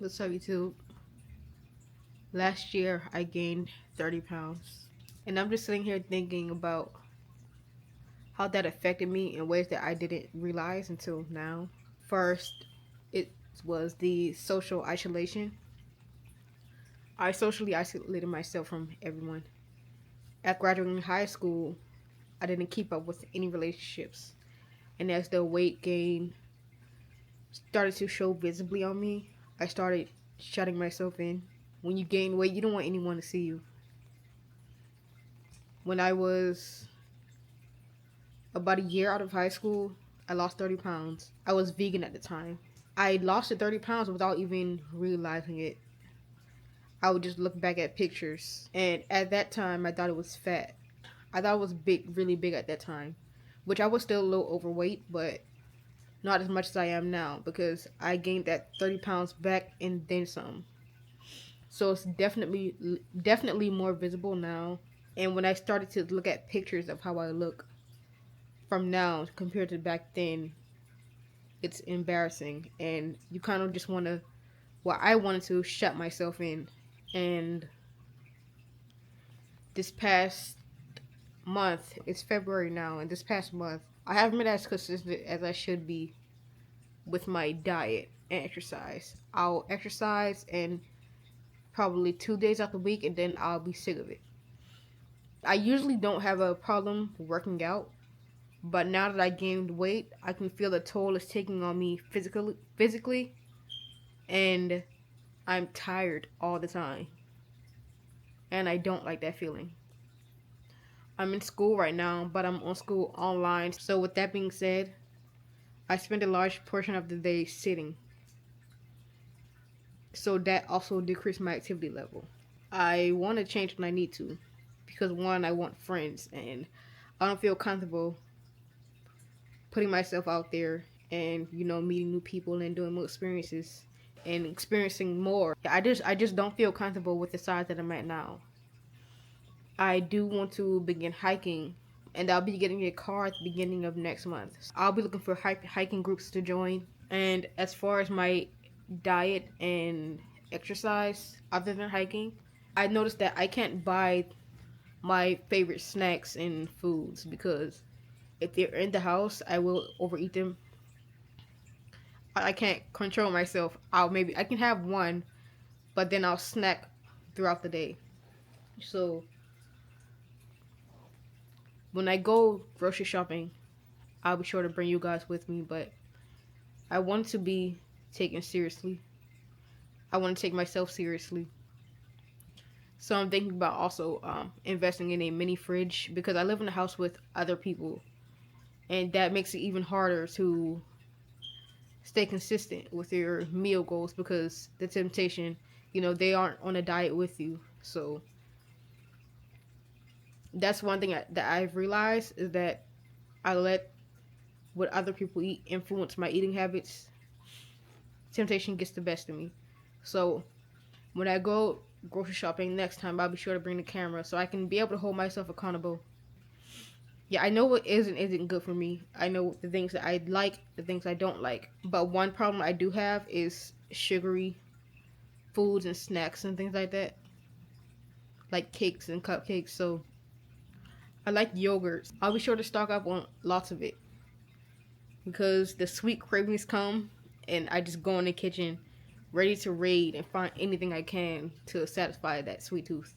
What's up, YouTube? Last year, I gained 30 pounds. And I'm just sitting here thinking about how that affected me in ways that I didn't realize until now. First, it was the social isolation. I socially isolated myself from everyone. At graduating high school, I didn't keep up with any relationships. And as the weight gain started to show visibly on me, I started shutting myself in. When you gain weight, you don't want anyone to see you. When I was about a year out of high school, I lost 30 pounds. I was vegan at the time. I lost the 30 pounds without even realizing it. I would just look back at pictures. And at that time, I thought it was fat. I thought it was big, really big at that time. Which I was still a little overweight, but not as much as I am now because I gained that 30 pounds back and then some. So it's definitely more visible now. And when I started to look at pictures of how I look from now compared to back then, it's embarrassing, and you kind of just want to, well, I wanted to shut myself in. And this past month, it's February now, and this past month I haven't been as consistent as I should be with my diet and exercise. I'll exercise and probably 2 days out the week, and then I'll be sick of it. I usually don't have a problem working out, but now that I gained weight, I can feel the toll it's taking on me physically, and I'm tired all the time, and I don't like that feeling. I'm in school right now, but I'm on school online. So with that being said, I spend a large portion of the day sitting. So that also decreased my activity level. I want to change when I need to, because one, I want friends, and I don't feel comfortable putting myself out there and meeting new people and doing more experiences and experiencing more. I just don't feel comfortable with the size that I'm at now. I do want to begin hiking, and I'll be getting a car at the beginning of next month. I'll be looking for hiking groups to join. And as far as my diet and exercise, other than hiking, I noticed that I can't buy my favorite snacks and foods because if they're in the house, I will overeat them. I can't control myself. I can have one, but then I'll snack throughout the day. So when I go grocery shopping, I'll be sure to bring you guys with me, but I want to be taken seriously. I want to take myself seriously. So I'm thinking about also investing in a mini fridge because I live in a house with other people, and that makes it even harder to stay consistent with your meal goals because the temptation, they aren't on a diet with you. So that's one thing that I've realized is that I let what other people eat influence my eating habits. Temptation gets the best of me. So when I go grocery shopping next time, I'll be sure to bring the camera so I can be able to hold myself accountable. Yeah, I know what is and isn't good for me. I know the things that I like, the things I don't like. But one problem I do have is sugary foods and snacks and things like that, like cakes and cupcakes. So I like yogurt. I'll be sure to stock up on lots of it because the sweet cravings come, and I just go in the kitchen ready to raid and find anything I can to satisfy that sweet tooth.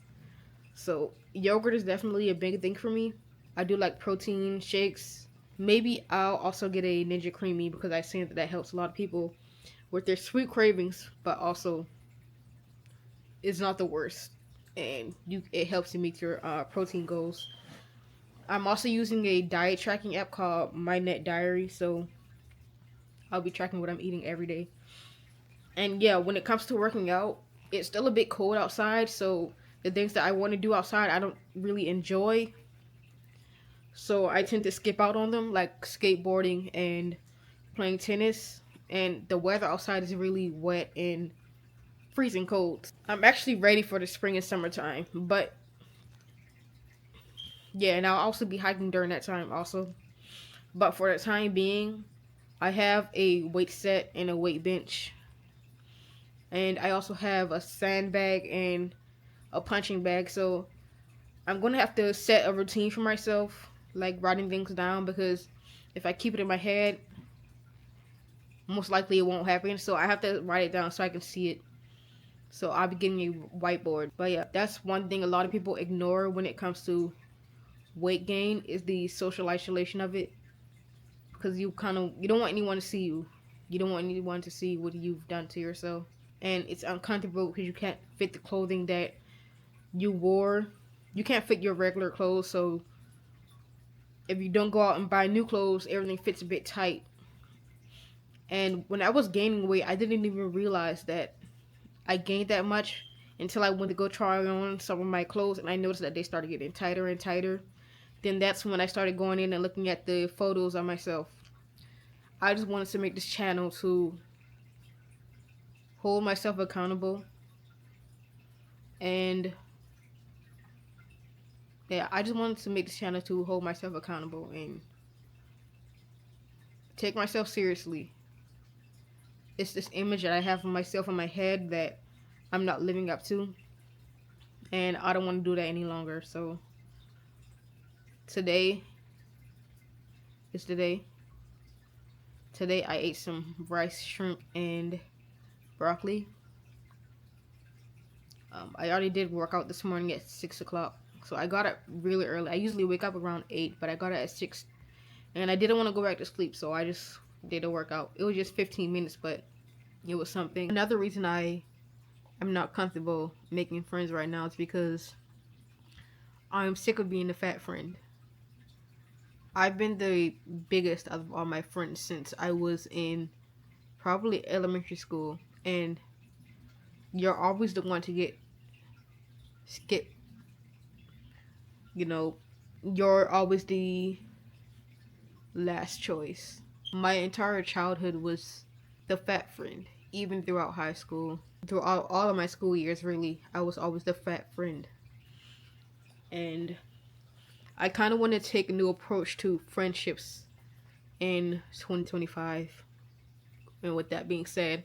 So yogurt is definitely a big thing for me. I do like protein shakes. Maybe I'll also get a Ninja Creamy because I've seen that helps a lot of people with their sweet cravings, but also is not the worst, and it helps you meet your protein goals. I'm also using a diet tracking app called My Net Diary, so I'll be tracking what I'm eating every day. And yeah, when it comes to working out, it's still a bit cold outside, so the things that I want to do outside, I don't really enjoy. So I tend to skip out on them, like skateboarding and playing tennis. And the weather outside is really wet and freezing cold. I'm actually ready for the spring and summertime, but yeah, and I'll also be hiking during that time also. But for the time being, I have a weight set and a weight bench, and I also have a sandbag and a punching bag. So I'm gonna have to set a routine for myself, like writing things down, because if I keep it in my head, most likely it won't happen. So I have to write it down so I can see it. So I'll be getting a whiteboard. But yeah, that's one thing a lot of people ignore when it comes to weight gain is the social isolation of it, because you don't want anyone to see you. You don't want anyone to see what you've done to yourself, and it's uncomfortable because you can't fit the clothing that you wore. You can't fit your regular clothes, so if you don't go out and buy new clothes, everything fits a bit tight. And when I was gaining weight, I didn't even realize that I gained that much until I went to go try on some of my clothes, and I noticed that they started getting tighter and tighter. Then that's when I started going in and looking at the photos of myself. I just wanted to make this channel to hold myself accountable, and yeah, I just wanted to make this channel to hold myself accountable and take myself seriously. It's this image that I have of myself in my head that I'm not living up to, and I don't want to do that any longer. So today is the day. Today I ate some rice, shrimp, and broccoli. I already did work out this morning at 6 o'clock. So I got up really early. I usually wake up around 8, but I got up at 6. And I didn't want to go back to sleep, so I just did a workout. It was just 15 minutes, but it was something. Another reason I am not comfortable making friends right now is because I'm sick of being the fat friend. I've been the biggest of all my friends since I was in probably elementary school, and you're always the one to get skipped. You know, you're always the last choice. My entire childhood was the fat friend, even throughout high school. Throughout all of my school years, really, I was always the fat friend. And I kind of want to take a new approach to friendships in 2025. And with that being said,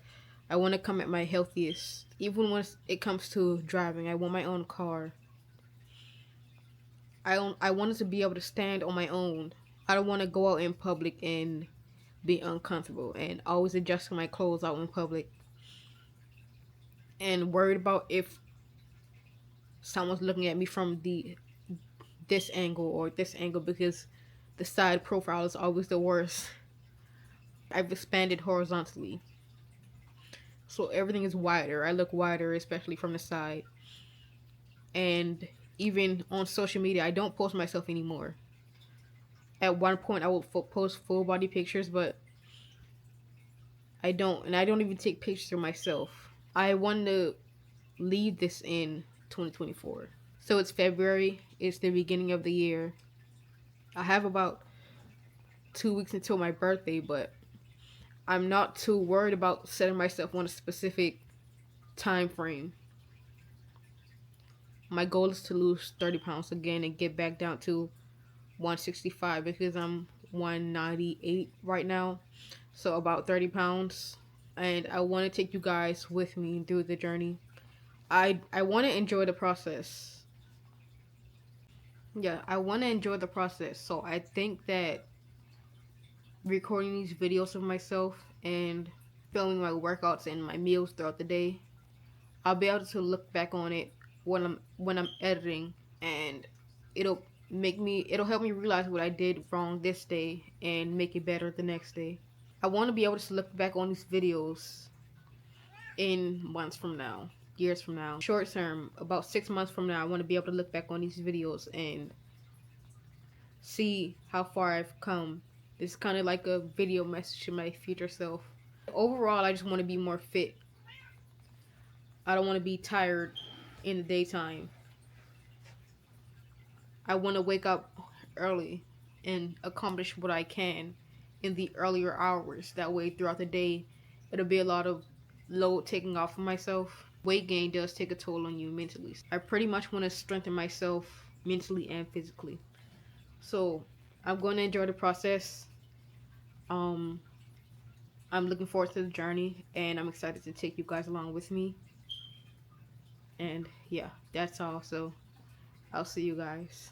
I want to come at my healthiest. Even when it comes to driving, I want my own car. I wanted to be able to stand on my own. I don't want to go out in public and be uncomfortable and always adjusting my clothes out in public and worried about if someone's looking at me from this angle or this angle, because the side profile is always the worst. I've expanded horizontally, so everything is wider. I look wider, especially from the side. And even on social media, I don't post myself anymore. At one point, I would post full body pictures, but I don't, and I don't even take pictures of myself. I want to leave this in 2024. So it's February. It's the beginning of the year. I have about 2 weeks until my birthday, but I'm not too worried about setting myself on a specific time frame. My goal is to lose 30 pounds again and get back down to 165 because I'm 198 right now. So about 30 pounds. And I want to take you guys with me through the journey. I want to enjoy the process. Yeah, I want to enjoy the process. So I think that recording these videos of myself and filming my workouts and my meals throughout the day, I'll be able to look back on it when I'm editing, and it'll it'll help me realize what I did wrong this day and make it better the next day. I want to be able to look back on these videos in months from now, years from now, short term, about 6 months from now. I want to be able to look back on these videos and see how far I've come. It's kind of like a video message to my future self. Overall, I just want to be more fit. I don't want to be tired in the daytime. I want to wake up early and accomplish what I can in the earlier hours. That way, throughout the day, it'll be a lot of load taking off of myself. Weight gain does take a toll on you mentally. I pretty much want to strengthen myself mentally and physically. So I'm going to enjoy the process. Um, I'm looking forward to the journey, and I'm excited to take you guys along with me. And yeah, that's all. So I'll see you guys.